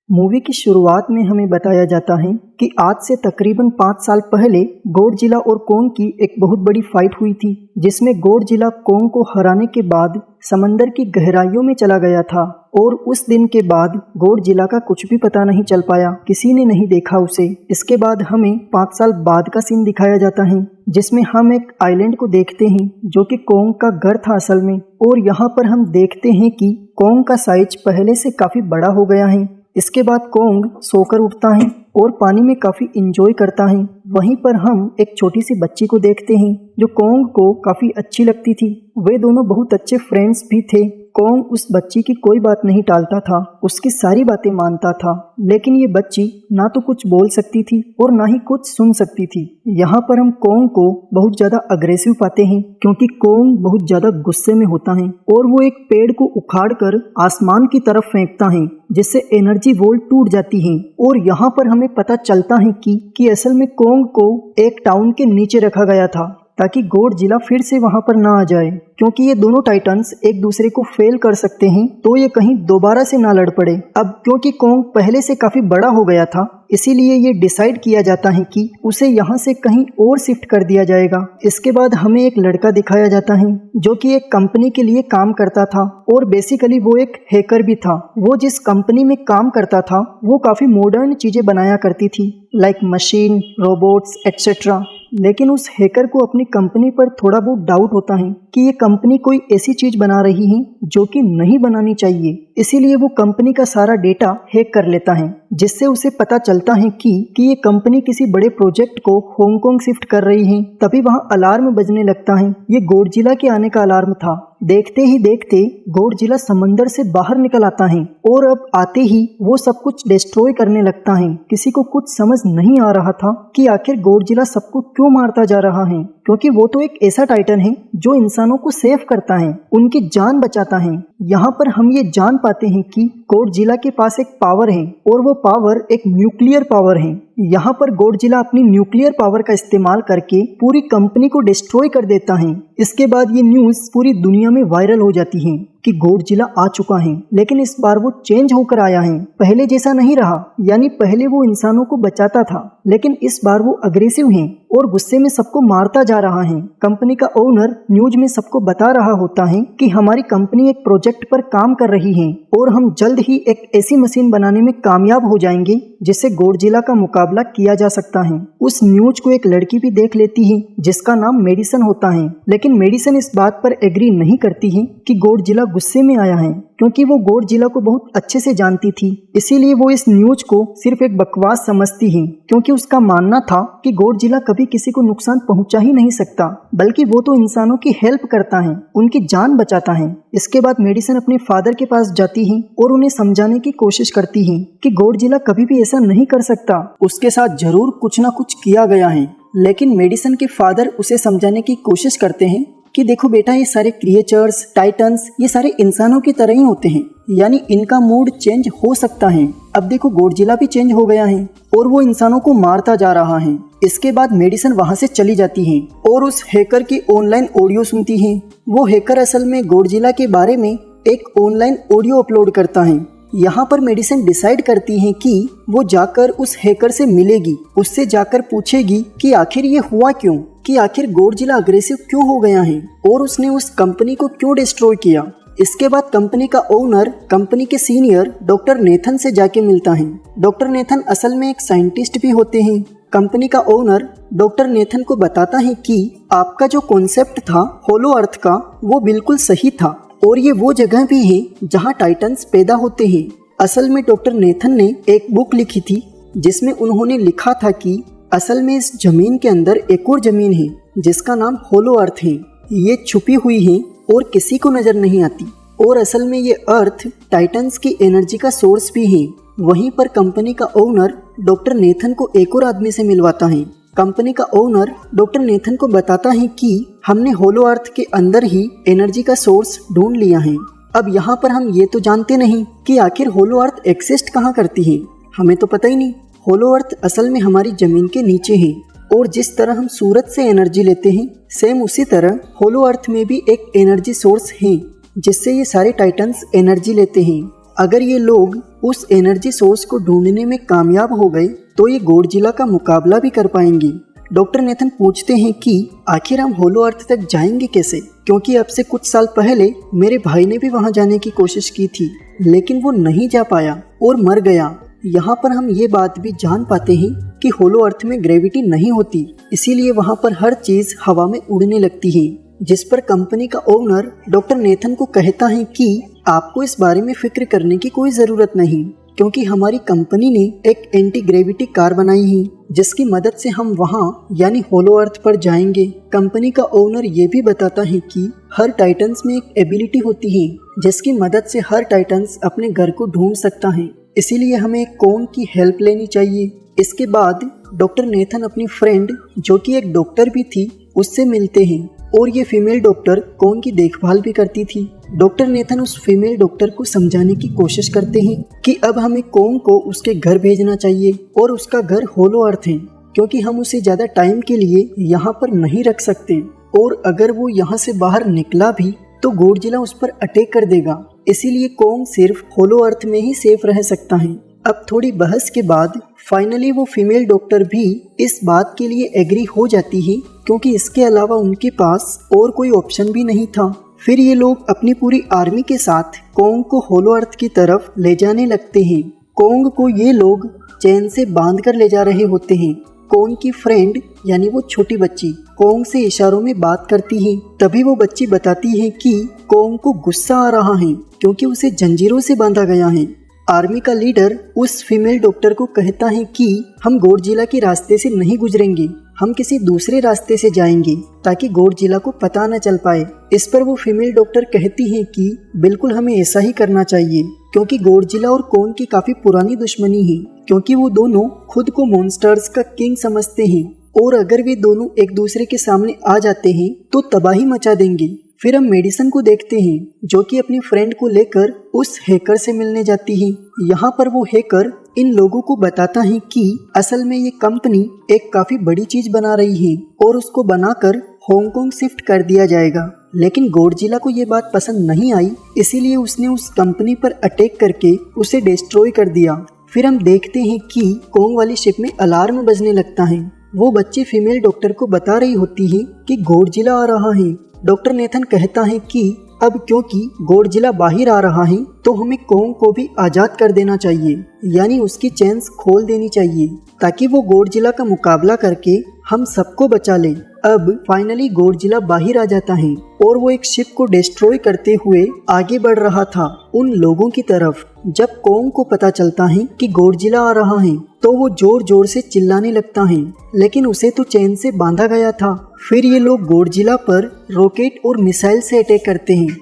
Movie की शुरुआत में हमें बताया जाता है कि आज से तकरीबन 5 साल पहले गॉडजिला और कोंग की एक बहुत बड़ी फाइट हुई थी, जिसमें गॉडजिला कोंग को हराने के बाद समंदर की गहराइयों में चला गया था और उस दिन के बाद गॉडजिला का कुछ भी पता नहीं चल पाया, किसी ने नहीं देखा उसे। इसके बाद हमें 5 साल बाद का सीन दिखाया जाता है, जिसमें हम एक आइलैंड को देखते हैं जो कि कोंग का घर था असल में। और यहाँ पर हम देखते हैं कि कोंग का साइज पहले से काफी बड़ा हो गया है। इसके बाद कोंग सोकर उठता है और पानी में काफी इंजॉय करता है। वहीं पर हम एक छोटी सी बच्ची को देखते हैं जो कोंग को काफी अच्छी लगती थी। वे दोनों बहुत अच्छे फ्रेंड्स भी थे। कोंग उस बच्ची की कोई बात नहीं टालता था, उसकी सारी बातें मानता था, लेकिन ये बच्ची ना तो कुछ बोल सकती थी और ना ही कुछ सुन सकती थी। यहाँ पर हम कोंग को बहुत ज्यादा अग्रेसिव पाते हैं, क्योंकि कोंग बहुत ज्यादा गुस्से में होता है और वो एक पेड़ को उखाड़कर आसमान की तरफ फेंकता है, जिससे एनर्जी वोल्ट टूट जाती है। और यहाँ पर हमें पता चलता है कि असल में कोंग को एक टाउन के नीचे रखा गया था ताकि गॉडजिला फिर से वहां पर ना आ जाए, क्योंकि ये दोनों टाइटन्स एक दूसरे को फेल कर सकते हैं तो ये कहीं दोबारा से ना लड़ पड़े। अब क्योंकि कोंग पहले से काफी बड़ा हो गया था, इसीलिए ये डिसाइड किया जाता है कि उसे यहाँ से कहीं और शिफ्ट कर दिया जाएगा। इसके बाद हमें एक लड़का दिखाया जाता है जो कि एक कंपनी के लिए काम करता था और बेसिकली वो एक हैकर भी था। वो जिस कंपनी में काम करता था वो काफी मॉडर्न चीजें बनाया करती थी, लाइक मशीन, रोबोट्स एक्सेट्रा। लेकिन उस हैकर को अपनी कंपनी पर थोड़ा बहुत डाउट होता है कि ये कंपनी कोई ऐसी चीज बना रही है जो कि नहीं बनानी चाहिए। इसीलिए वो कंपनी का सारा डेटा हैक कर लेता है, जिससे उसे पता चलता है कि ये कंपनी किसी बड़े प्रोजेक्ट को हांगकांग शिफ्ट कर रही है। तभी वहां अलार्म बजने लगता है। ये गॉडजिला के आने का अलार्म था। देखते ही देखते गॉडजिला समंदर से बाहर निकल आता है और अब आते ही वो सब कुछ डिस्ट्रॉय करने लगता है। किसी को कुछ समझ नहीं आ रहा था कि आखिर गॉडजिला सबको क्यों मारता जा रहा है, क्योंकि वो तो एक ऐसा टाइटन है जो इंसानों को सेव करता है, उनकी जान बचाता है। यहाँ पर हम ये जान पाते हैं कि गॉडजिला के पास एक पावर है और वो पावर एक न्यूक्लियर पावर है। यहाँ पर गॉडजिला अपनी न्यूक्लियर पावर का इस्तेमाल करके पूरी कंपनी को डिस्ट्रॉय कर देता है। इसके बाद ये न्यूज़ पूरी दुनिया में वायरल हो जाती है कि गॉडजिला आ चुका है, लेकिन इस बार वो चेंज होकर आया है, पहले जैसा नहीं रहा। यानी पहले वो इंसानों को बचाता था, लेकिन इस बार वो अग्रेसिव है और गुस्से में सबको मारता जा रहा है। कंपनी का ओनर न्यूज में सबको बता रहा होता है कि हमारी कंपनी एक प्रोजेक्ट पर काम कर रही है और हम जल्द ही एक ऐसी मशीन बनाने में कामयाब हो जाएंगे जिससे गॉडजिला का मुकाबला किया जा सकता है। उस न्यूज को एक लड़की भी देख लेती है जिसका नाम मेडिसन होता है, लेकिन मेडिसन इस बात पर एग्री नहीं करती है कि गॉडजिला गुस्से में आया है, क्योंकि वो गॉडजिला को बहुत अच्छे से जानती थी। इसीलिए वो इस न्यूज को सिर्फ एक बकवास समझती है, क्योंकि उसका मानना था कि गॉडजिला कभी किसी को नुकसान पहुंचा ही नहीं सकता, बल्कि वो तो इंसानों की हेल्प करता है, उनकी जान बचाता है। इसके बाद मेडिसन अपने फादर के पास जाती है और उन्हें समझाने की कोशिश करती है कि गॉडजिला कभी भी ऐसा नहीं कर सकता, उसके साथ जरूर कुछ ना कुछ किया गया है। लेकिन मेडिसन के फादर उसे समझाने की कोशिश करते हैं कि देखो बेटा, ये सारे क्रिएचर्स, टाइटन्स, ये सारे इंसानों की तरह ही होते हैं, यानी इनका मूड चेंज हो सकता है। अब देखो गॉडजिला भी चेंज हो गया है और वो इंसानों को मारता जा रहा है। इसके बाद मेडिसन वहां से चली जाती है और उस हैकर की ऑनलाइन ऑडियो सुनती है। वो हैकर असल में गॉडजिला के बारे में एक ऑनलाइन ऑडियो अपलोड करता है। यहाँ पर मेडिसन डिसाइड करती है कि वो जाकर उस हैकर से मिलेगी, उससे जाकर पूछेगी कि आखिर ये हुआ क्यों, कि आखिर गॉडजिला अग्रेसिव क्यों हो गया है और उसने उस कंपनी को क्यों डिस्ट्रॉय किया। इसके बाद कंपनी का ओनर कंपनी के सीनियर डॉक्टर नेथन से जाके मिलता है। डॉक्टर नेथन असल में एक साइंटिस्ट भी होते हैं। कंपनी का ओनर डॉक्टर नेथन को बताता है कि आपका जो कॉन्सेप्ट था होलो अर्थ का, वो बिल्कुल सही था और ये वो जगह भी है जहाँ टाइटन्स पैदा होते हैं। असल में डॉक्टर नेथन ने एक बुक लिखी थी जिसमें उन्होंने लिखा था कि असल में इस जमीन के अंदर एक और जमीन है जिसका नाम होलो अर्थ है। ये छुपी हुई है और किसी को नजर नहीं आती, और असल में ये अर्थ टाइटन्स की एनर्जी का सोर्स भी है। वहीं पर कंपनी का ओनर डॉक्टर नेथन को एक और आदमी से मिलवाता है। कंपनी का ओनर डॉक्टर नेथन को बताता है कि हमने होलो अर्थ के अंदर ही एनर्जी का सोर्स ढूंढ लिया है। अब यहाँ पर हम ये तो जानते नहीं कि आखिर होलो अर्थ एक्सिस्ट कहाँ करती है, हमें तो पता ही नहीं। होलो अर्थ असल में हमारी जमीन के नीचे है और जिस तरह हम सूरज से एनर्जी लेते हैं, सेम उसी तरह होलो अर्थ में भी एक एनर्जी सोर्स है जिससे ये सारे टाइटन्स एनर्जी लेते हैं। अगर ये लोग उस एनर्जी सोर्स को ढूंढने में कामयाब हो गए तो ये गॉडजिला का मुकाबला भी कर पाएंगे। डॉक्टर नेथन पूछते हैं कि आखिर हम होलो अर्थ तक जाएंगे कैसे, क्योंकि अब से कुछ साल पहले मेरे भाई ने भी वहां जाने की कोशिश की थी, लेकिन वो नहीं जा पाया और मर गया। यहाँ पर हम ये बात भी जान पाते हैं कि होलो अर्थ में ग्रेविटी नहीं होती, इसीलिए वहाँ पर हर चीज हवा में उड़ने लगती है। जिस पर कंपनी का ओनर डॉक्टर नेथन को कहता है कि आपको इस बारे में फिक्र करने की कोई ज़रूरत नहीं, क्योंकि हमारी कंपनी ने एक एंटी ग्रेविटी कार बनाई है जिसकी मदद से हम वहाँ यानी होलो अर्थ पर जाएंगे। कंपनी का ओनर ये भी बताता है कि हर टाइटन्स में एक एबिलिटी होती है जिसकी मदद से हर टाइटन्स अपने घर को ढूंढ सकता है, इसीलिए हमें एक कॉन्ग की हेल्प लेनी चाहिए। इसके बाद डॉक्टर नेथन अपनी फ्रेंड जो कि एक डॉक्टर भी थी उससे मिलते हैं और ये फीमेल डॉक्टर कॉन्ग की देखभाल भी करती थी। डॉक्टर नेथन उस फीमेल डॉक्टर को समझाने की कोशिश करते हैं कि अब हमें कॉन्ग को उसके घर भेजना चाहिए और उसका घर होलो अर्थ है, क्योंकि हम उसे ज़्यादा टाइम के लिए यहाँ पर नहीं रख सकते और अगर वो यहाँ से बाहर निकला भी तो गॉडजिला उस पर अटैक कर देगा, इसीलिए कॉन्ग सिर्फ होलो अर्थ में ही सेफ रह सकता है। अब थोड़ी बहस के बाद फाइनली वो फीमेल डॉक्टर भी इस बात के लिए एग्री हो जाती है, क्योंकि इसके अलावा उनके पास और कोई ऑप्शन भी नहीं था। फिर ये लोग अपनी पूरी आर्मी के साथ कॉन्ग को होलो अर्थ की तरफ ले जाने लगते हैं। कॉन्ग को ये लोग चैन से बांध कर ले जा रहे होते हैं। कॉन्ग की फ्रेंड यानी वो छोटी बच्ची कॉन्ग से इशारों में बात करती है। तभी वो बच्ची बताती है कि कॉन्ग को गुस्सा आ रहा है क्योंकि उसे जंजीरों से बांधा गया है। आर्मी का लीडर उस फीमेल डॉक्टर को कहता है कि हम गॉडजिला के रास्ते से नहीं गुजरेंगे, हम किसी दूसरे रास्ते से जाएंगे ताकि गॉडजिला को पता न चल पाए। इस पर वो फीमेल डॉक्टर कहती है कि बिल्कुल हमें ऐसा ही करना चाहिए, क्योंकि गॉडजिला और कॉन्ग की काफी पुरानी दुश्मनी है, क्योंकि वो दोनों खुद को मॉन्स्टर्स का किंग समझते हैं और अगर वे दोनों एक दूसरे के सामने आ जाते हैं तो तबाही मचा देंगे। फिर हम मेडिसन को देखते हैं जो कि अपनी फ्रेंड को लेकर उस हैकर से मिलने जाती है। यहाँ पर वो हैकर इन लोगों को बताता है कि असल में ये कंपनी एक काफी बड़ी चीज बना रही है और उसको बनाकर हांगकांग शिफ्ट कर दिया जाएगा, लेकिन गॉडजिला को ये बात पसंद नहीं आई, इसीलिए उसने उस कंपनी पर अटैक करके उसे डिस्ट्रॉय कर दिया। फिर हम देखते हैं कि कॉन्ग वाली शिप में अलार्म बजने लगता है। वो बच्ची फीमेल डॉक्टर को बता रही होती है कि गॉडजिला आ रहा है। डॉक्टर नेथन कहता है कि अब क्योंकि गॉडजिला बाहर आ रहा है तो हमें कॉन्ग को भी आज़ाद कर देना चाहिए, यानी उसकी चेन्स खोल देनी चाहिए ताकि वो गॉडजिला का मुकाबला करके हम सबको बचा ले। अब फाइनली गॉडजिला बाहर आ जाता है और वो एक शिप को डिस्ट्रॉय करते हुए आगे बढ़ रहा था उन लोगों की तरफ। जब कॉन्ग को पता चलता है कि गॉडजिला आ रहा है तो वो जोर जोर से चिल्लाने लगता है, लेकिन उसे तो चैन से बांधा गया था। फिर ये लोग गॉडजिला पर रॉकेट और मिसाइल से अटैक करते हैं